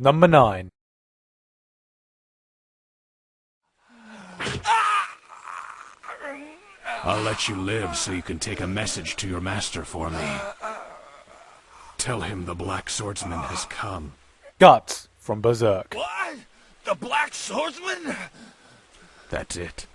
Number 9. I'll let you live so you can take a message to your master for me. Tell him the Black Swordsman has come. Guts from Berserk. What? The Black Swordsman? That's it.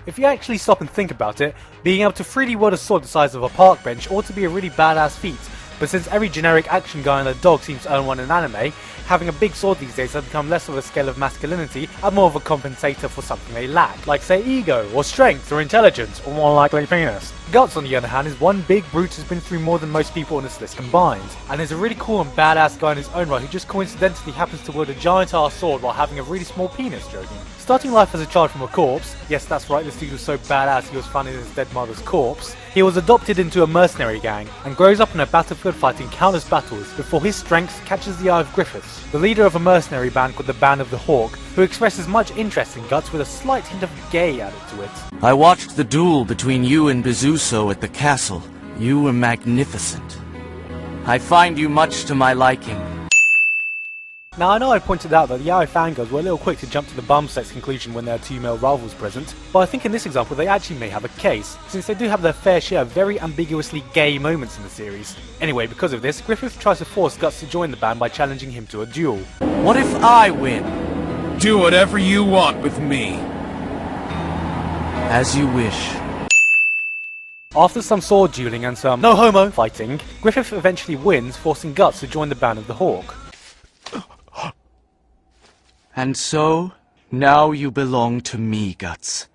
If you actually stop and think about it, being able to freely wield a sword the size of a park bench ought to be a really badass feat, but since every generic action guy and a dog seems to own one in anime, having a big sword these days has become less of a scale of masculinity and more of a compensator for something they lack, like say ego, or strength, or intelligence, or more likely penis. Guts on the other hand is one big brute who's been through more than most people on this list combined, and is a really cool and badass guy in his own right who just coincidentally happens to wield a giant ass sword while having a really small penis, joking. Starting life as a child from a corpse, yes that's right, this dude was so badass he was found in his dead mother's corpse, he was adopted into a mercenary gang and grows up on a battlefield fighting countless battles before his strength catches the eye of Griffiths, the leader of a mercenary band called the Band of the Hawk, who expresses much interest in Guts with a slight hint of gay added to it. I watched the duel between you and Bezuso at the castle. You were magnificent. I find you much to my liking. Now I know I pointed out that the yaoi fangirls were a little quick to jump to the bum sex conclusion when there are two male rivals present, but I think in this example they actually may have a case, since they do have their fair share of very ambiguously gay moments in the series. Anyway, because of this, Griffith tries to force Guts to join the band by challenging him to a duel. What if I win? Do whatever you want with me. As you wish. After some sword dueling and some no homo fighting, Griffith eventually wins, forcing Guts to join the Band of the Hawk. And so, now you belong to me, Guts.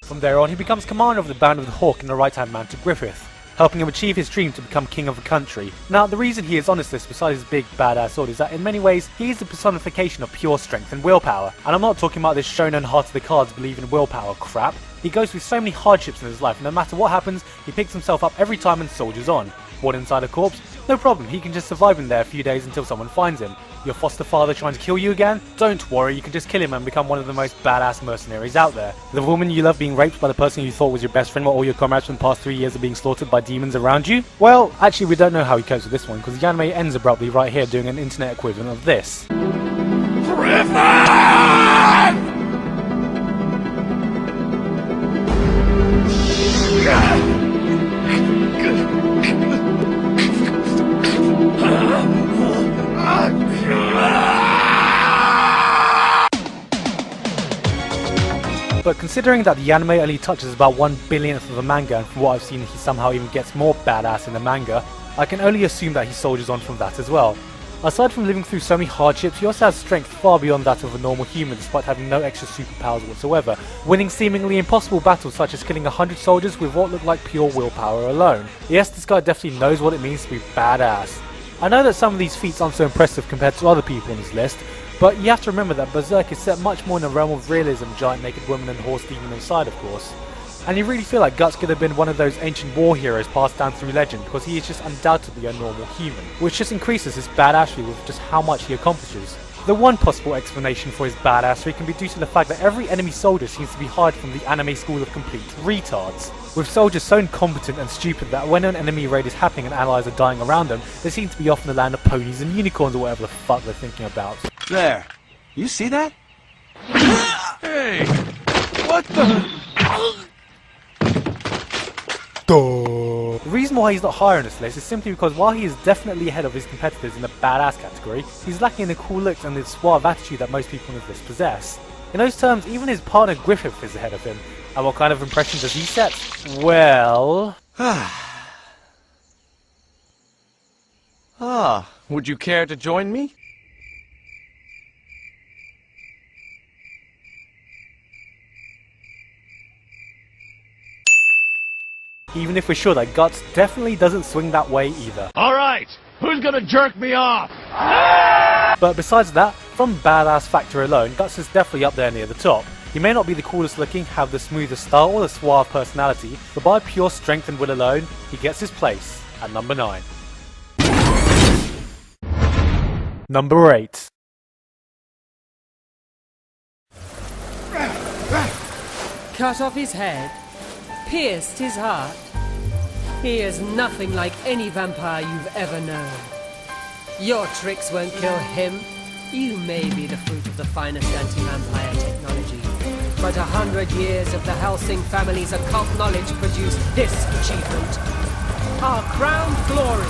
From there on, he becomes commander of the Band of the Hawk and the right-hand man to Griffith, helping him achieve his dream to become king of the country. Now, the reason he is on this list besides his big badass sword is that in many ways, he is the personification of pure strength and willpower. And I'm not talking about this shonen heart of the cards believe in willpower crap. He goes through so many hardships in his life, and no matter what happens, he picks himself up every time and soldiers on. Born inside a corpse? No problem, he can just survive in there a few days until someone finds him. Your foster father trying to kill you again? Don't worry, you can just kill him and become one of the most badass mercenaries out there. The woman you love being raped by the person you thought was your best friend while all your comrades from the past 3 years are being slaughtered by demons around you? Well, actually we don't know how he copes with this one, because the anime ends abruptly right here doing an internet equivalent of this. But considering that the anime only touches about 1/1000th of the manga, and from what I've seen he somehow even gets more badass in the manga, I can only assume that he soldiers on from that as well. Aside from living through so many hardships, he also has strength far beyond that of a normal human despite having no extra superpowers whatsoever, winning seemingly impossible battles such as killing 100 soldiers with what looked like pure willpower alone. Yes, this guy definitely knows what it means to be badass. I know that some of these feats aren't so impressive compared to other people on this list, but you have to remember that Berserk is set much more in the realm of realism, giant naked woman and horse demon inside of course. And you really feel like Guts could have been one of those ancient war heroes passed down through legend, because he is just undoubtedly a normal human, which just increases his badassery with just how much he accomplishes. The one possible explanation for his badassery can be due to the fact that every enemy soldier seems to be hired from the anime school of complete retards, with soldiers so incompetent and stupid that when an enemy raid is happening and allies are dying around them, they seem to be off in the land of ponies and unicorns or whatever the fuck they're thinking about. There. You see that? Hey! What the? The reason why he's not higher on this list is simply because while he is definitely ahead of his competitors in the badass category, he's lacking in the cool looks and the suave attitude that most people on this list possess. In those terms, even his partner Griffith is ahead of him. And what kind of impression does he set? Well... would you care to join me? Even if we're sure that Guts definitely doesn't swing that way either. Alright, who's gonna jerk me off? But besides that, from badass factor alone, Guts is definitely up there near the top. He may not be the coolest looking, have the smoothest style or the suave personality, but by pure strength and will alone, he gets his place at number 9. Number 8. Cut off his head, pierced his heart. He is nothing like any vampire you've ever known. Your tricks won't kill him. You may be the fruit of the finest anti-vampire technology, but 100 years of the Helsing family's occult knowledge produced this achievement. Our crowned glory,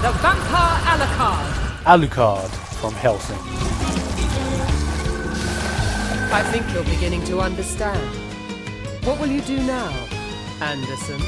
the vampire ALUCARD. ALUCARD from Helsing. I think you're beginning to understand. What will you do now, Anderson?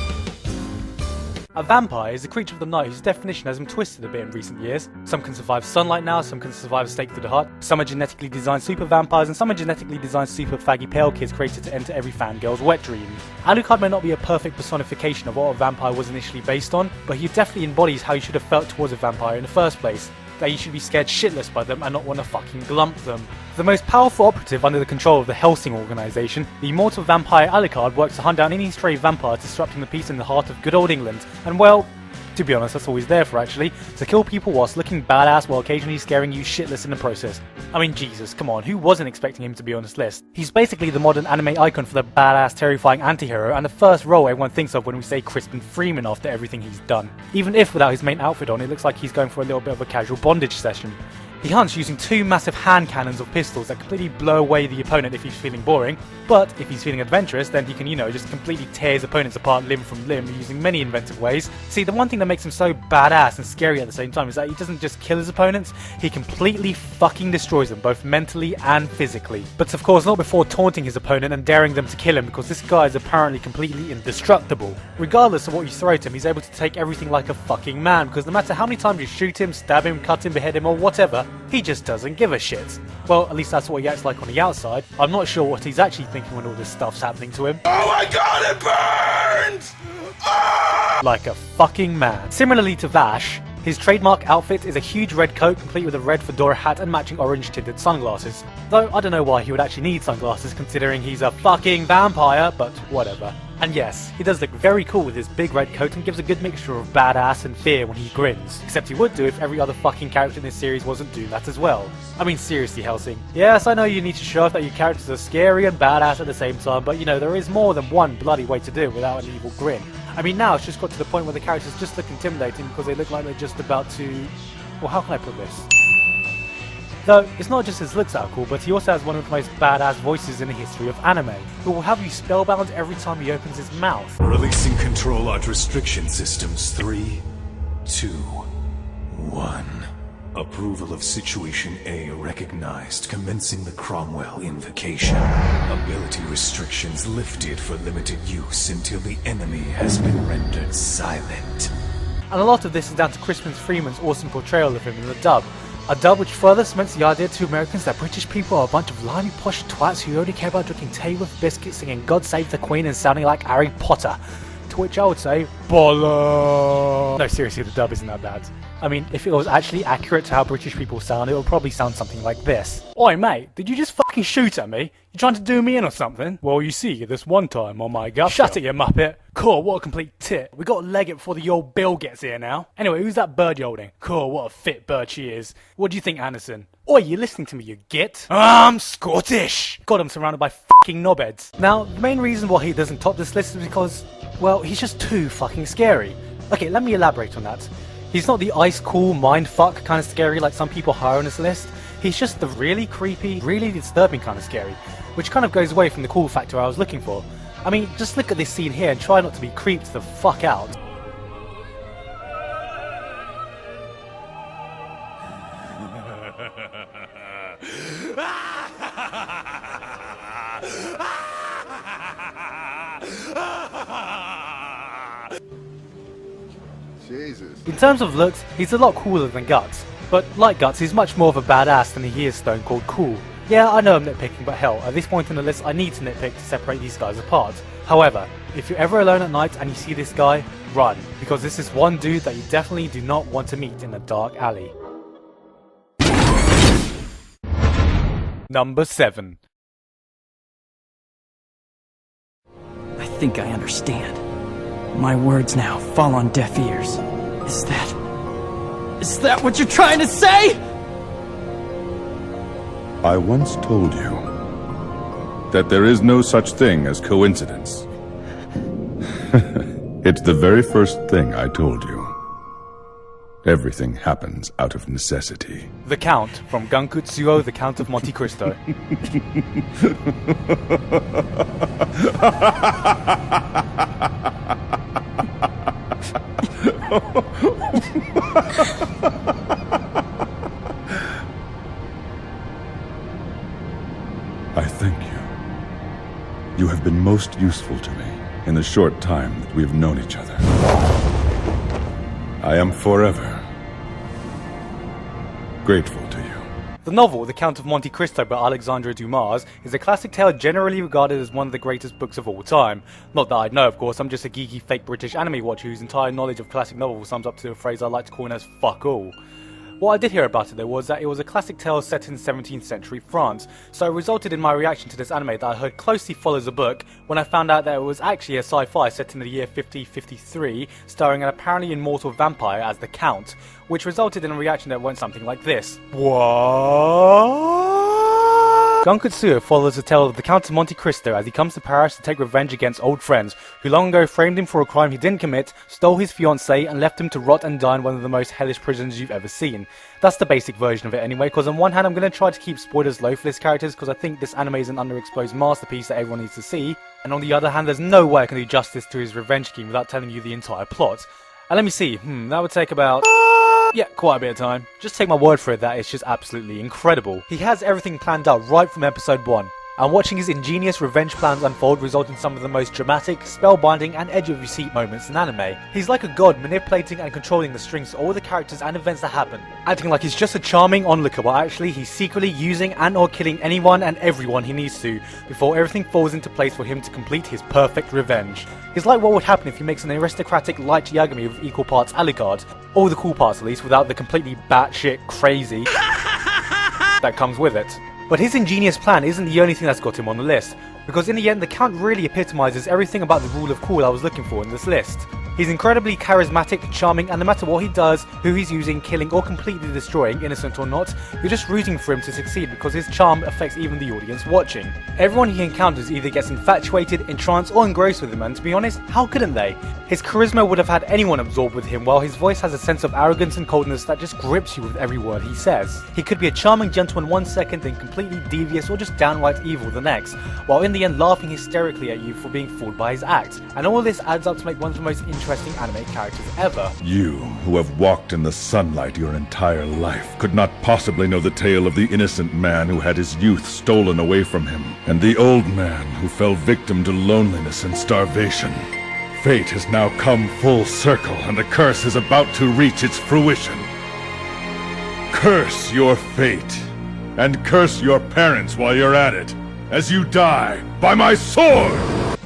A vampire is a creature of the night whose definition has been twisted a bit in recent years. Some can survive sunlight now, some can survive a stake through the heart, some are genetically designed super vampires, and some are genetically designed super faggy pale kids created to enter every fangirl's wet dream. ALUCARD may not be a perfect personification of what a vampire was initially based on, but he definitely embodies how you should have felt towards a vampire in the first place. That you should be scared shitless by them and not want to fucking glump them. The most powerful operative under the control of the Helsing organisation, the immortal vampire ALUCARD works to hunt down any stray vampire disrupting the peace in the heart of good old England. And well, to be honest, that's all he's there for actually, to kill people whilst looking badass while occasionally scaring you shitless in the process. I mean, Jesus, come on, who wasn't expecting him to be on this list? He's basically the modern anime icon for the badass, terrifying anti-hero, and the first role everyone thinks of when we say Crispin Freeman after everything he's done. Even if without his main outfit on, it looks like he's going for a little bit of a casual bondage session. He hunts using 2 massive hand cannons of pistols that completely blow away the opponent if he's feeling boring, but if he's feeling adventurous then he can, just completely tear his opponents apart limb from limb using many inventive ways. See, the one thing that makes him so badass and scary at the same time is that he doesn't just kill his opponents, he completely fucking destroys them, both mentally and physically. But of course not before taunting his opponent and daring them to kill him, because this guy is apparently completely indestructible. Regardless of what you throw at him, he's able to take everything like a fucking man, because no matter how many times you shoot him, stab him, cut him, behead him or whatever, he just doesn't give a shit. Well, at least that's what he acts like on the outside. I'm not sure what he's actually thinking when all this stuff's happening to him. Oh my god, it burns! Ah! Like a fucking man. Similarly to Vash, his trademark outfit is a huge red coat complete with a red fedora hat and matching orange tinted sunglasses. Though I don't know why he would actually need sunglasses considering he's a fucking vampire, but whatever. And yes, he does look very cool with his big red coat and gives a good mixture of badass and fear when he grins. Except he would do if every other fucking character in this series wasn't doing that as well. I mean seriously, Helsing. Yes, I know you need to show off that your characters are scary and badass at the same time, but there is more than one bloody way to do it without an evil grin. I mean now it's just got to the point where the characters just look intimidating because they look like they're just about to... Well, how can I put this? Though, it's not just his looks that are cool, but he also has one of the most badass voices in the history of anime, who will have you spellbound every time he opens his mouth. Releasing control art restriction systems. 3, 2, 1. Approval of Situation A recognized. Commencing the Cromwell invocation. Ability restrictions lifted for limited use until the enemy has been rendered silent. And a lot of this is down to Crispin Freeman's awesome portrayal of him in the dub. A dub which further cements the idea to Americans that British people are a bunch of limey posh twats who only care about drinking tea with biscuits, singing God Save the Queen and sounding like Harry Potter. To which I would say, bollocks! No, seriously, the dub isn't that bad. I mean, if it was actually accurate to how British people sound, it would probably sound something like this. Oi mate, did you just fucking shoot at me? You trying to do me in or something? Well, you see, this one time on my gutter. Shut it, you muppet. Cool, what a complete tit. We gotta leg it before the old Bill gets here now. Anyway, who's that bird yodeling? Cool, what a fit bird she is. What do you think, Anderson? Oi, you listening to me, you git? I'm Scottish! God, I'm surrounded by fucking knobheads. Now, the main reason why he doesn't top this list is because, well, he's just too fucking scary. Okay, let me elaborate on that. He's not the ice cool mindfuck kind of scary like some people higher on this list. He's just the really creepy, really disturbing kind of scary, which kind of goes away from the cool factor I was looking for. I mean, just look at this scene here and try not to be creeped the fuck out. Jesus. In terms of looks, he's a lot cooler than Guts, but like Guts, he's much more of a badass than he is Stone Cold cool. Yeah, I know I'm nitpicking, but hell, at this point in the list I need to nitpick to separate these guys apart. However, if you're ever alone at night and you see this guy, run, because this is one dude that you definitely do not want to meet in a dark alley. Number 7. I think I understand. My words now fall on deaf ears. Is that what you're trying to say? I once told you that there is no such thing as coincidence. It's the very first thing I told you. Everything happens out of necessity. The Count from Gankutsuo, the Count of Monte Cristo. I thank you. You have been most useful to me in the short time that we have known each other. I am forever grateful to you. The novel, The Count of Monte Cristo by Alexandre Dumas, is a classic tale generally regarded as one of the greatest books of all time. Not that I know, of course, I'm just a geeky fake British anime watcher whose entire knowledge of classic novels sums up to a phrase I like to coin as fuck all. What I did hear about it though was that it was a classic tale set in 17th century France, so it resulted in my reaction to this anime that I heard closely follows the book when I found out that it was actually a sci-fi set in the year 5053, starring an apparently immortal vampire as the Count, which resulted in a reaction that went something like this. What? Gankutsuo follows the tale of the Count of Monte Cristo as he comes to Paris to take revenge against old friends, who long ago framed him for a crime he didn't commit, stole his fiancée, and left him to rot and die in one of the most hellish prisons you've ever seen. That's the basic version of it anyway, because on one hand I'm going to try to keep spoilers low for this characters because I think this anime is an underexposed masterpiece that everyone needs to see, and on the other hand there's no way I can do justice to his revenge scheme without telling you the entire plot. And let me see, that would take about... yeah, quite a bit of time. Just take my word for it that it's just absolutely incredible. He has everything planned out right from episode 1, and watching his ingenious revenge plans unfold result in some of the most dramatic, spellbinding and edge-of-your-seat moments in anime. He's like a god manipulating and controlling the strings to all the characters and events that happen, acting like he's just a charming onlooker while actually he's secretly using and or killing anyone and everyone he needs to, before everything falls into place for him to complete his perfect revenge. It's like what would happen if he makes an aristocratic light Yagami with equal parts ALUCARD. All the cool parts at least, without the completely batshit crazy that comes with it. But his ingenious plan isn't the only thing that's got him on the list, because in the end the Count really epitomizes everything about the rule of cool I was looking for in this list. He's incredibly charismatic, charming, and no matter what he does, who he's using, killing, or completely destroying, innocent or not, you're just rooting for him to succeed because his charm affects even the audience watching. Everyone he encounters either gets infatuated, entranced, or engrossed with him, and to be honest, how couldn't they? His charisma would have had anyone absorbed with him, while his voice has a sense of arrogance and coldness that just grips you with every word he says. He could be a charming gentleman one second, then completely devious or just downright evil the next, while in the end laughing hysterically at you for being fooled by his act. And all this adds up to make one of the most interesting anime characters ever. You, who have walked in the sunlight your entire life, could not possibly know the tale of the innocent man who had his youth stolen away from him, and the old man who fell victim to loneliness and starvation. Fate has now come full circle, and the curse is about to reach its fruition. Curse your fate, and curse your parents while you're at it, as you die by my sword!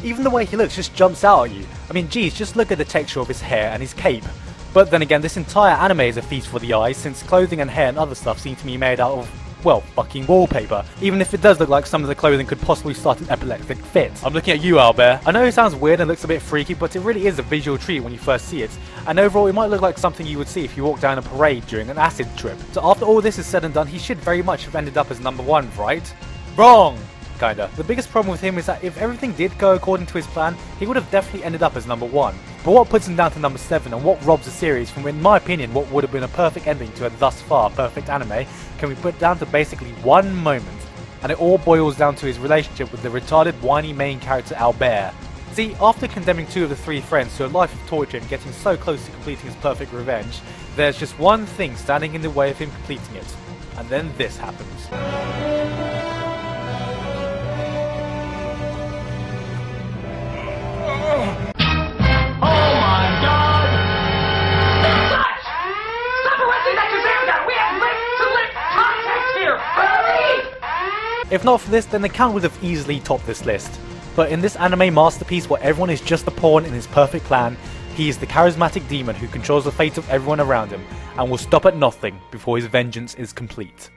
Even the way he looks just jumps out at you. I mean, geez, just look at the texture of his hair and his cape. But then again, this entire anime is a feast for the eyes, since clothing and hair and other stuff seem to be made out of, well, fucking wallpaper. Even if it does look like some of the clothing could possibly start an epileptic fit. I'm looking at you, Albert. I know it sounds weird and looks a bit freaky, but it really is a visual treat when you first see it. And overall, it might look like something you would see if you walked down a parade during an acid trip. So after all this is said and done, he should very much have ended up as number 1, right? Wrong! Kinda. The biggest problem with him is that if everything did go according to his plan, he would have definitely ended up as number 1. But what puts him down to number 7 and what robs the series from, in my opinion, what would have been a perfect ending to a thus far perfect anime, can be put down to basically one moment, and it all boils down to his relationship with the retarded whiny main character Albert. See, after condemning 2 of the 3 friends to a life of torture and getting so close to completing his perfect revenge, there's just one thing standing in the way of him completing it, and then this happens. If not for this, then the Count would have easily topped this list. But in this anime masterpiece where everyone is just a pawn in his perfect plan, he is the charismatic demon who controls the fate of everyone around him, and will stop at nothing before his vengeance is complete.